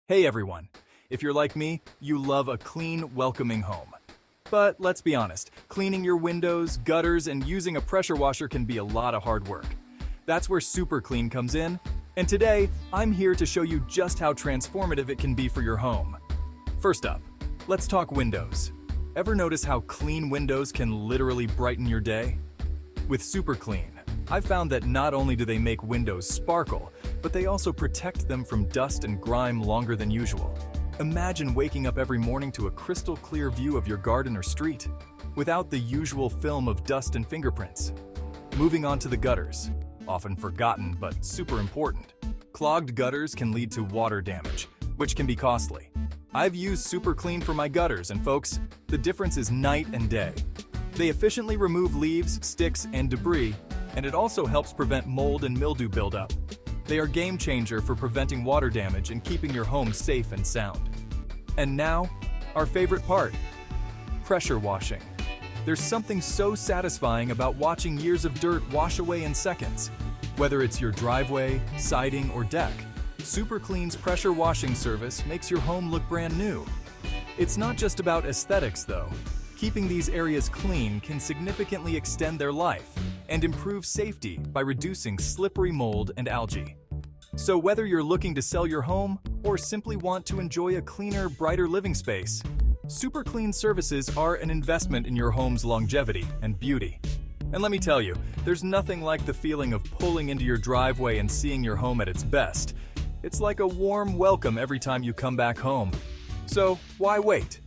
Hey everyone! If you're like me, you love a clean, welcoming home. But let's be honest, cleaning your windows, gutters, and using a pressure washer can be a lot of hard work. That's where Super Clean comes in, and today, I'm here to show you just how transformative it can be for your home. First up, let's talk windows. Ever notice how clean windows can literally brighten your day? With Super Clean, I've found that not only do they make windows sparkle, but they also protect them from dust and grime longer than usual. Imagine waking up every morning to a crystal clear view of your garden or street, without the usual film of dust and fingerprints. Moving on to the gutters, often forgotten but super important. Clogged gutters can lead to water damage, which can be costly. I've used Super Clean for my gutters, and folks, the difference is night and day. They efficiently remove leaves, sticks, and debris, and it also helps prevent mold and mildew buildup. They are a game changer for preventing water damage and keeping your home safe and sound. And now, our favorite part, pressure washing. There's something so satisfying about watching years of dirt wash away in seconds. Whether it's your driveway, siding, or deck, Super Clean's pressure washing service makes your home look brand new. It's not just about aesthetics though. Keeping these areas clean can significantly extend their life and improve safety by reducing slippery mold and algae. So whether you're looking to sell your home or simply want to enjoy a cleaner, brighter living space, Super Clean services are an investment in your home's longevity and beauty. And let me tell you, there's nothing like the feeling of pulling into your driveway and seeing your home at its best. It's like a warm welcome every time you come back home. So why wait?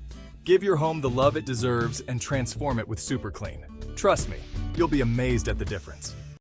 Give your home the love it deserves and transform it with Super Clean. Trust me, you'll be amazed at the difference.